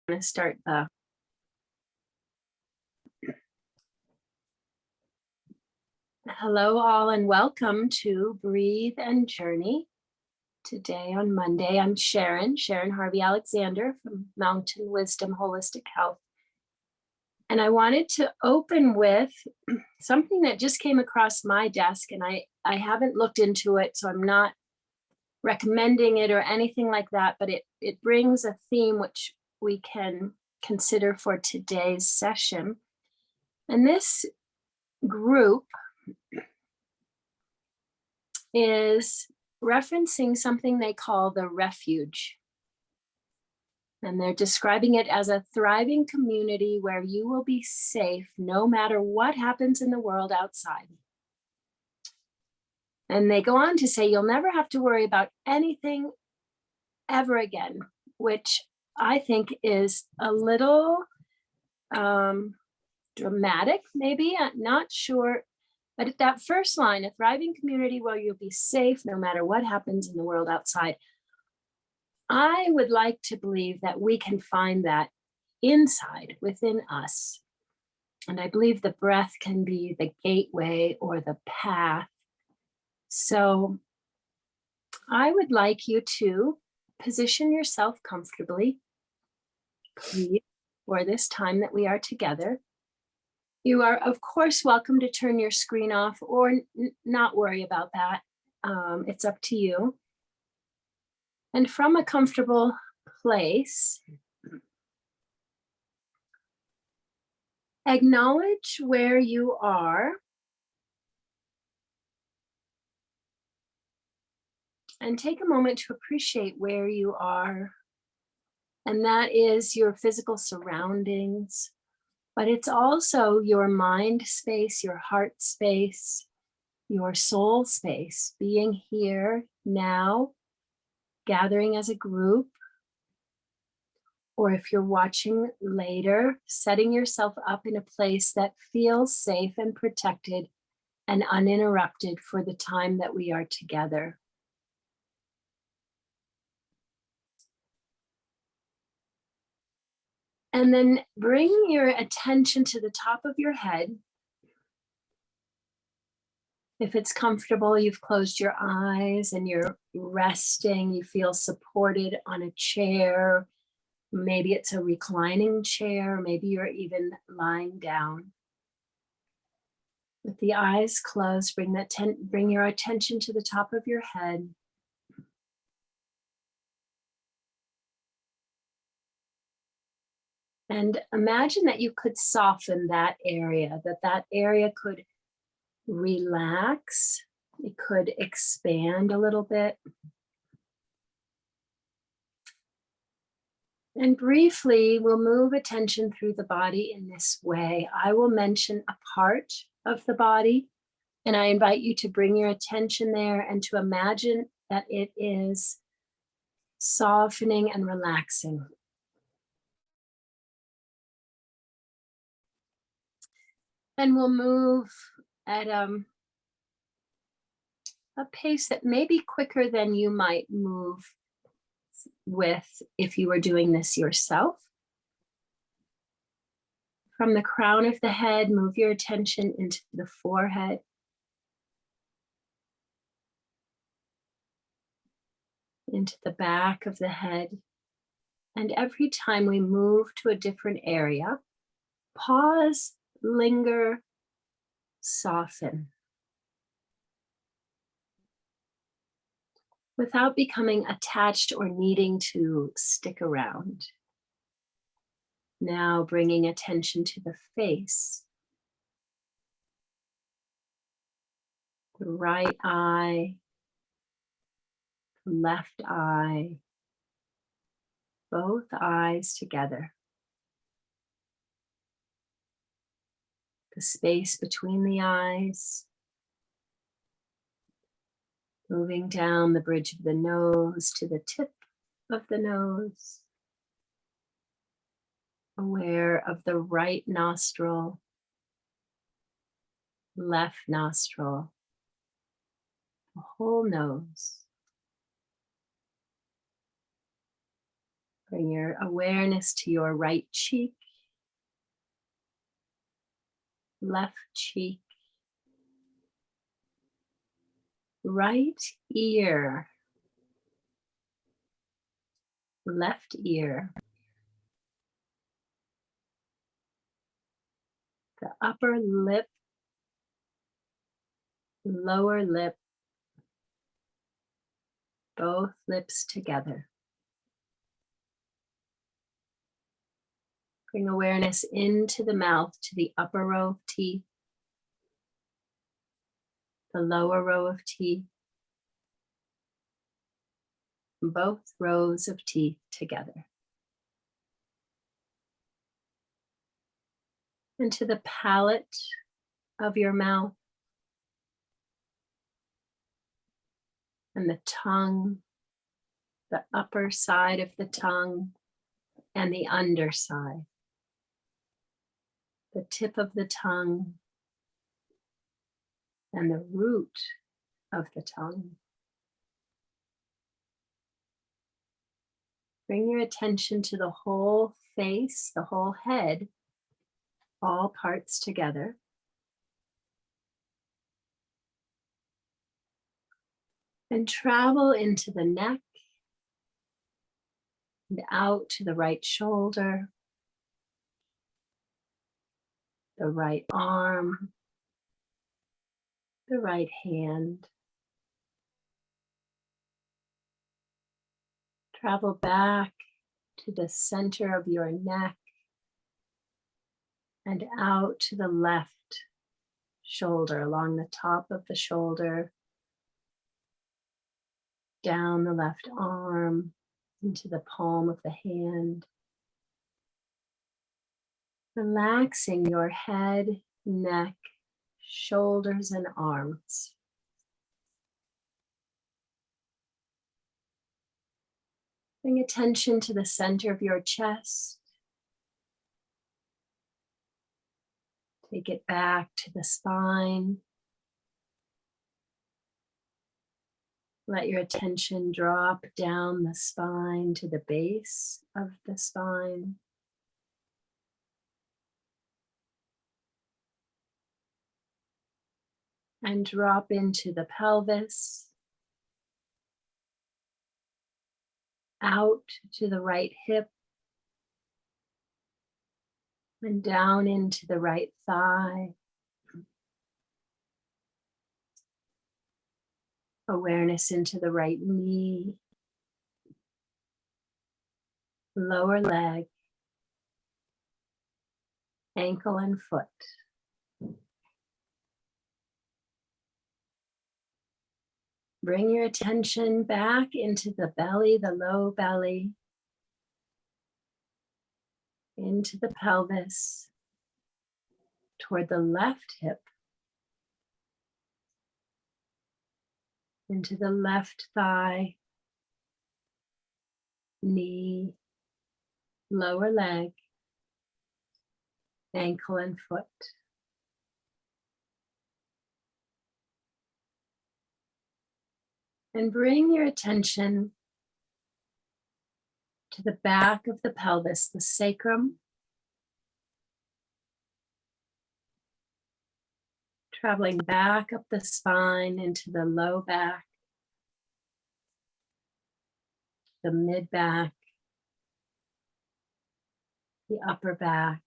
going to start the hello all and welcome to Breathe and Journey. Today on Monday, I'm Sharon Harvey Alexander from Mountain Wisdom Holistic Health. And I wanted to open with something that just came across my desk, and I haven't looked into it, so I'm not recommending it or anything like that, but it brings a theme which we can consider for today's session. And this group is referencing something they call the refuge. And they're describing it as a thriving community where you will be safe no matter what happens in the world outside. And they go on to say you'll never have to worry about anything ever again, which I think is a little dramatic, maybe, I'm not sure. But that first line, a thriving community where you'll be safe no matter what happens in the world outside. I would like to believe that we can find that inside within us. And I believe the breath can be the gateway or the path. So I would like you to position yourself comfortably, please, for this time that we are together. You are, of course, welcome to turn your screen off or not worry about that. It's up to you. And from a comfortable place, acknowledge where you are and take a moment to appreciate where you are. And that is your physical surroundings, but it's also your mind space, your heart space, your soul space, being here now, gathering as a group, or if you're watching later, setting yourself up in a place that feels safe and protected and uninterrupted for the time that we are together. And then bring your attention to the top of your head. If it's comfortable, you've closed your eyes and you're resting, you feel supported on a chair. Maybe it's a reclining chair, maybe you're even lying down. With the eyes closed, bring your attention to the top of your head. And imagine that you could soften that area, that area could relax, it could expand a little bit. And briefly, we'll move attention through the body in this way. I will mention a part of the body, and I invite you to bring your attention there and to imagine that it is softening and relaxing. And we'll move at a pace that may be quicker than you might move with if you were doing this yourself. From the crown of the head, move your attention into the forehead. Into the back of the head. And every time we move to a different area, pause, linger, soften. Without becoming attached or needing to stick around. Now bringing attention to the face. The right eye, the left eye, both eyes together. The space between the eyes. Moving down the bridge of the nose to the tip of the nose. Aware of the right nostril, left nostril, the whole nose. Bring your awareness to your right cheek, left cheek, right ear, left ear, the upper lip, lower lip, both lips together. Bring awareness into the mouth to the upper row of teeth, the lower row of teeth, both rows of teeth together. And to the palate of your mouth and the tongue, the upper side of the tongue and the underside, the tip of the tongue and the root of the tongue. Bring your attention to the whole face, the whole head, all parts together. And travel into the neck and out to the right shoulder, the right arm, the right hand. Travel back to the center of your neck and out to the left shoulder, along the top of the shoulder, down the left arm, into the palm of the hand. Relaxing your head, neck, shoulders, and arms. Bring attention to the center of your chest. Take it back to the spine. Let your attention drop down the spine to the base of the spine. And drop into the pelvis. Out to the right hip. And down into the right thigh. Awareness into the right knee, lower leg, ankle and foot. Bring your attention back into the belly, the low belly, into the pelvis, toward the left hip, into the left thigh, knee, lower leg, ankle and foot. And bring your attention to the back of the pelvis, the sacrum, traveling back up the spine into the low back, the mid back, the upper back,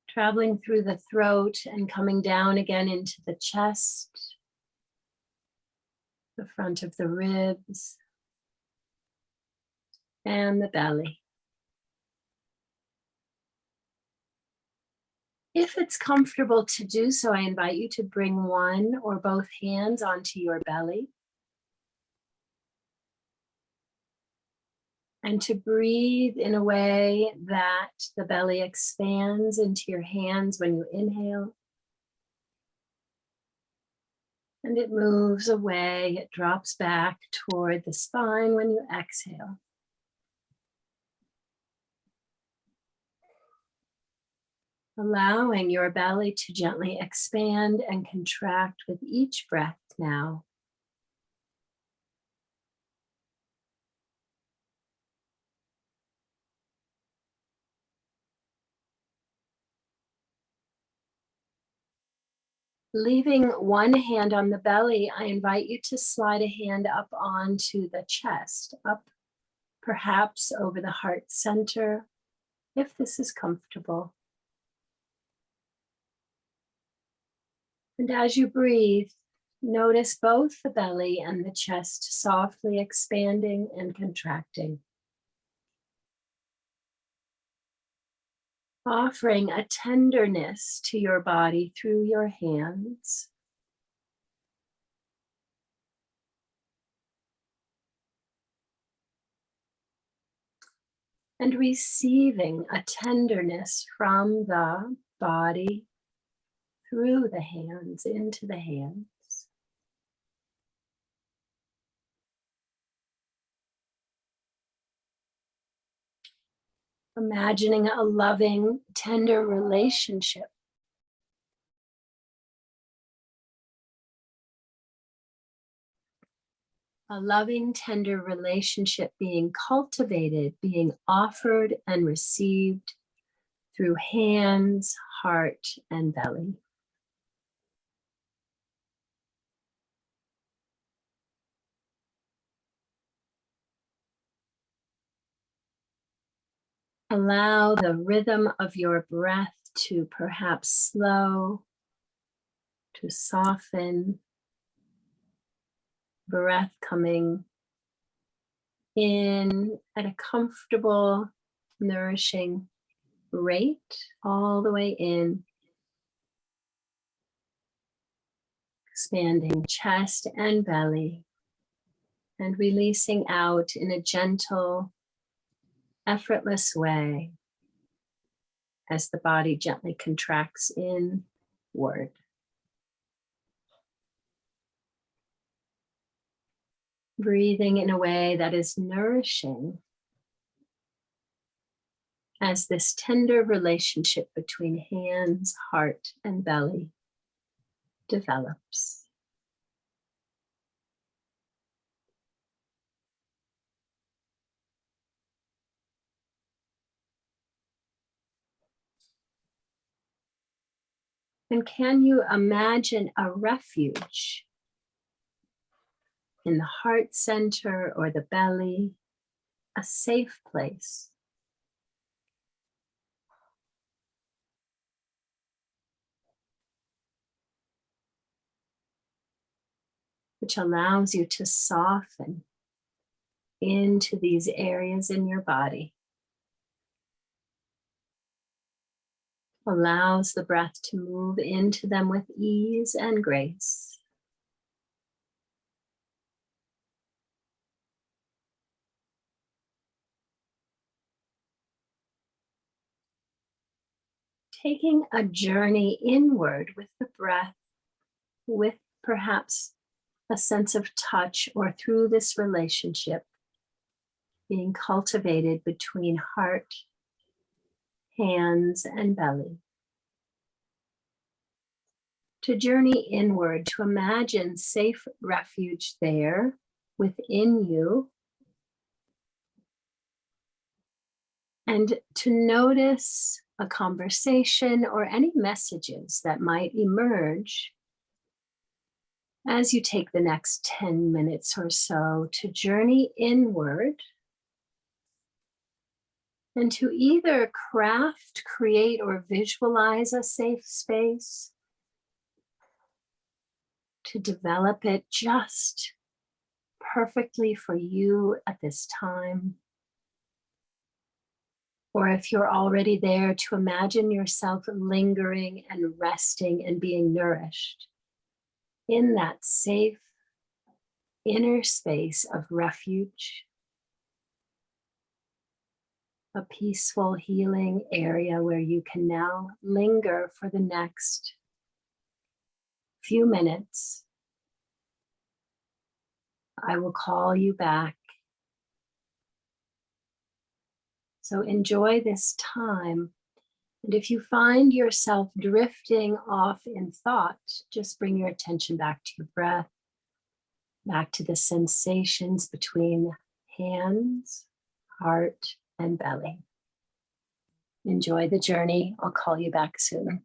traveling through the throat and coming down again into the chest, the front of the ribs, and the belly. If it's comfortable to do so, I invite you to bring one or both hands onto your belly and to breathe in a way that the belly expands into your hands when you inhale. And it moves away, it drops back toward the spine when you exhale. Allowing your belly to gently expand and contract with each breath now. Leaving one hand on the belly, I invite you to slide a hand up onto the chest, up perhaps over the heart center, if this is comfortable. And as you breathe, notice both the belly and the chest softly expanding and contracting. Offering a tenderness to your body through your hands. And receiving a tenderness from the body through the hands, into the hands. Imagining a loving, tender relationship. A loving, tender relationship being cultivated, being offered and received through hands, heart, and belly. Allow the rhythm of your breath to perhaps slow, to soften. Breath coming in at a comfortable, nourishing rate, all the way in. Expanding chest and belly, and releasing out in a gentle, effortless way as the body gently contracts inward. Breathing in a way that is nourishing as this tender relationship between hands, heart, and belly develops. And can you imagine a refuge in the heart center or the belly, a safe place? Which allows you to soften into these areas in your body. Allows the breath to move into them with ease and grace. Taking a journey inward with the breath, with perhaps a sense of touch or through this relationship being cultivated between heart, hands, and belly. To journey inward, to imagine safe refuge there within you, and to notice a conversation or any messages that might emerge as you take the next 10 minutes or so to journey inward and to either craft, create, or visualize a safe space, to develop it just perfectly for you at this time. Or if you're already there, to imagine yourself lingering and resting and being nourished in that safe inner space of refuge, a peaceful, healing area where you can now linger for the next few minutes. I will call you back. So enjoy this time. And if you find yourself drifting off in thought, just bring your attention back to your breath, back to the sensations between hands, heart, and belly. Enjoy the journey. I'll call you back soon.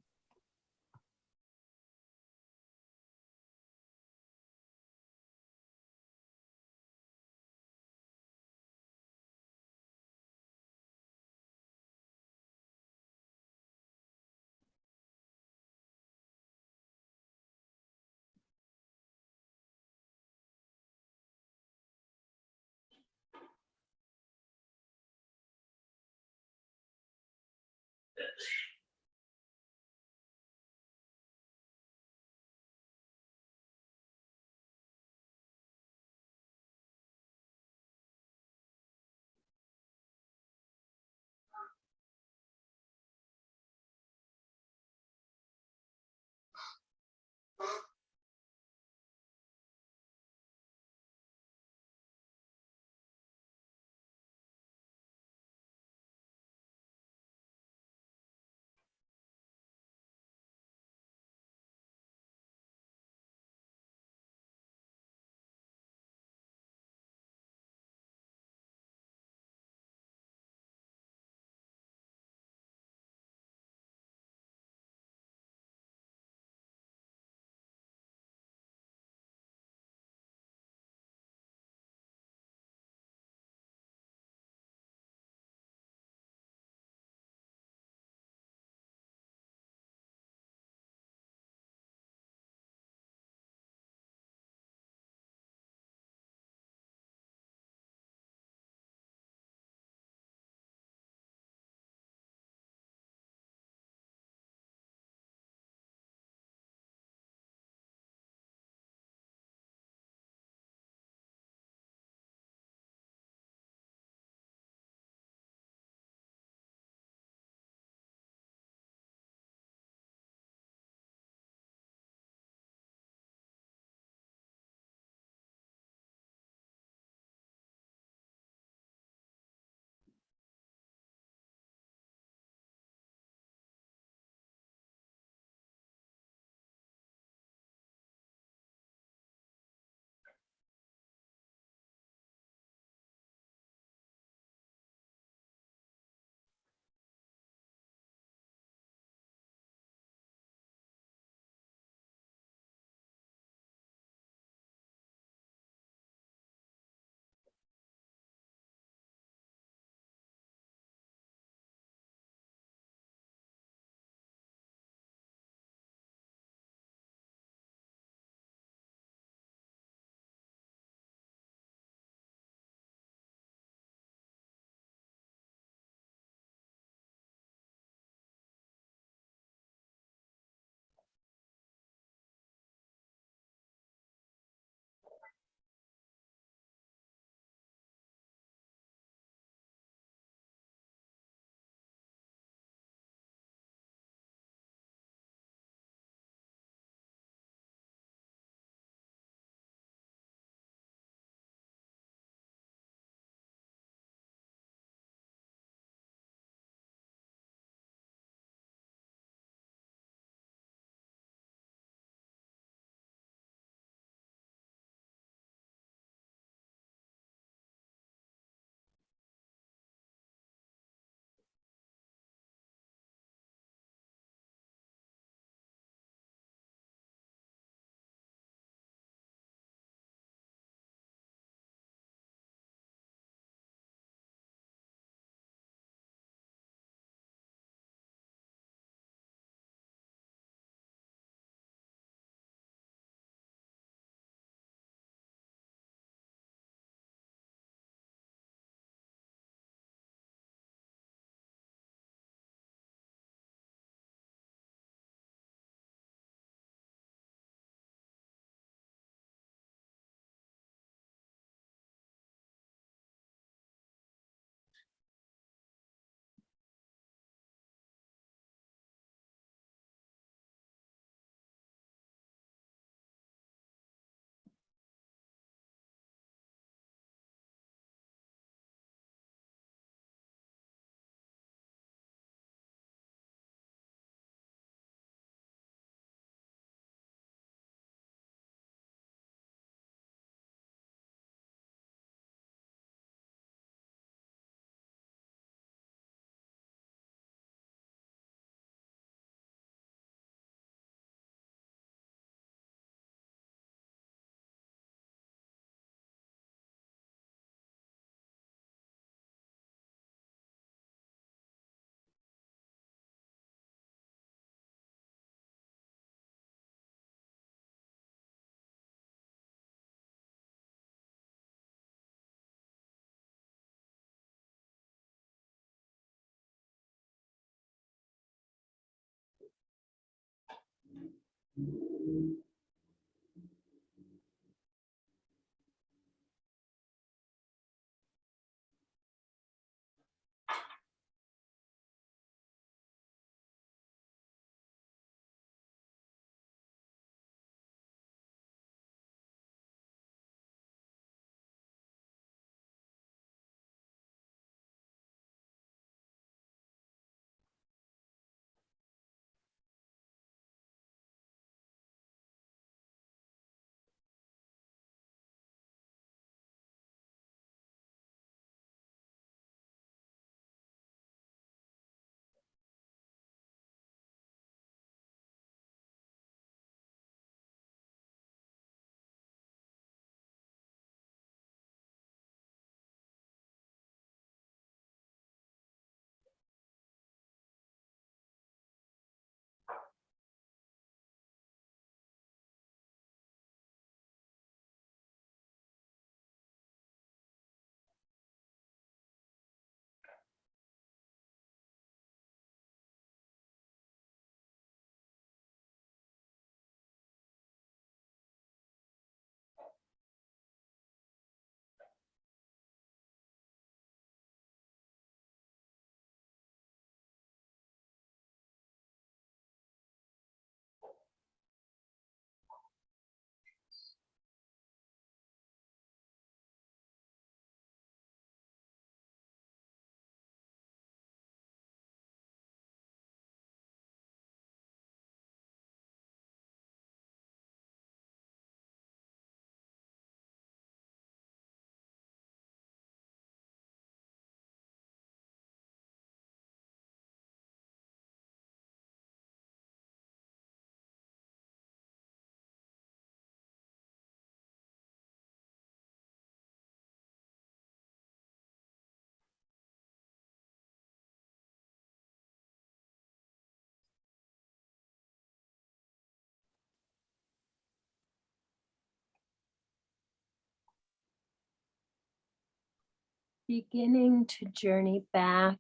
beginning to journey back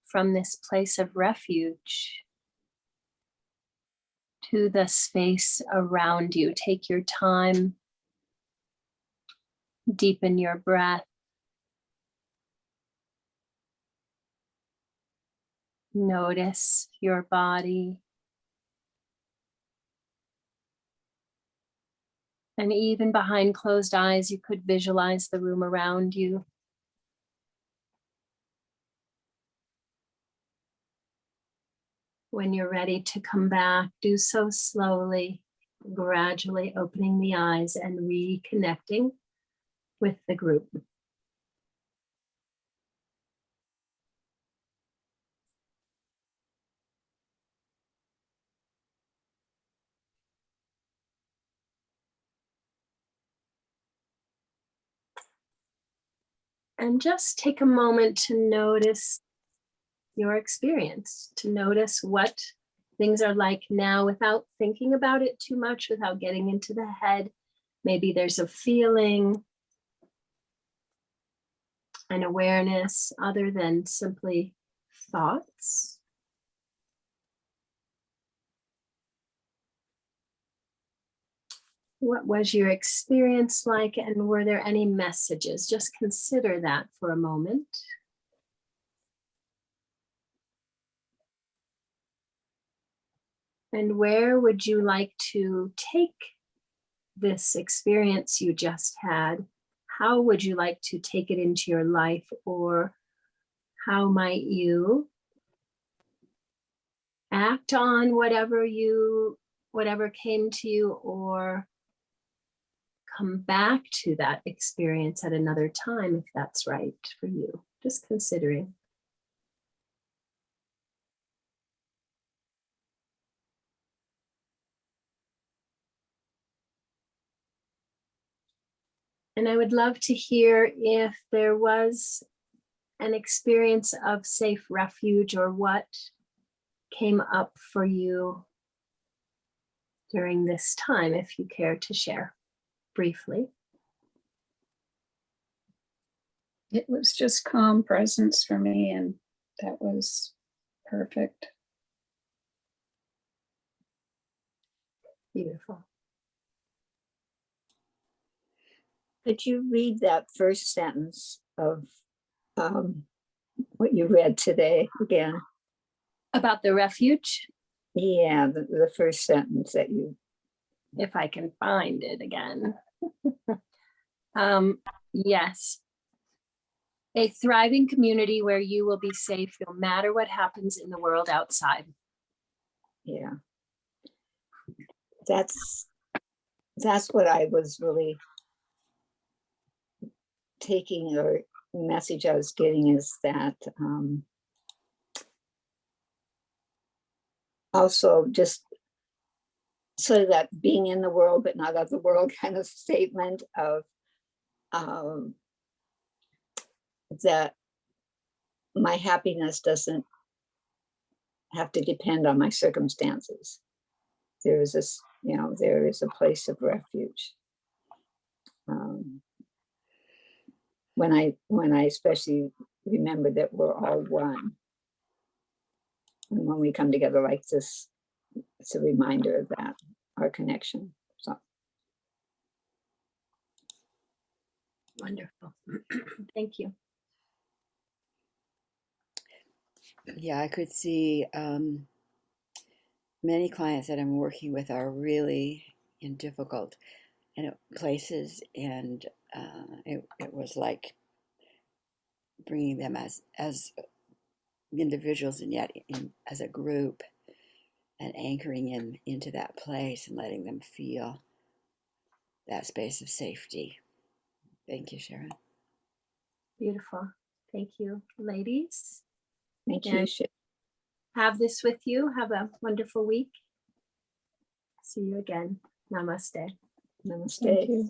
from this place of refuge to the space around you. Take your time, deepen your breath. Notice your body. And even behind closed eyes, you could visualize the room around you. When you're ready to come back, do so slowly, gradually opening the eyes and reconnecting with the group. And just take a moment to notice your experience, to notice what things are like now without thinking about it too much, without getting into the head. Maybe there's a feeling, an awareness other than simply thoughts. What was your experience like, and were there any messages? Just consider that for a moment. And where would you like to take this experience you just had? How would you like to take it into your life, or how might you act on whatever came to you, or come back to that experience at another time if that's right for you? Just considering. And I would love to hear if there was an experience of safe refuge, or what came up for you during this time, if you care to share briefly. It was just calm presence for me, and that was perfect. Beautiful. Could you read that first sentence of what you read today again? About the refuge? Yeah, the first sentence that you... If I can find it again. Yes. A thriving community where you will be safe no matter what happens in the world outside. Yeah. That's what I was really taking, or message I was getting, is that also just sort of that being in the world but not of the world kind of statement of that my happiness doesn't have to depend on my circumstances. There is this, there is a place of refuge. When I especially remember that we're all one. And when we come together like this, it's a reminder of that, our connection. So Wonderful. Thank you. Yeah, I could see many clients that I'm working with are really in difficult places, and it was like bringing them as individuals, and yet as a group, and anchoring into that place and letting them feel that space of safety. Thank you, Sharon. Beautiful. Thank you, ladies. thank you. Have this with you. Have a wonderful week. See you again. Namaste. Namaste. Thank you.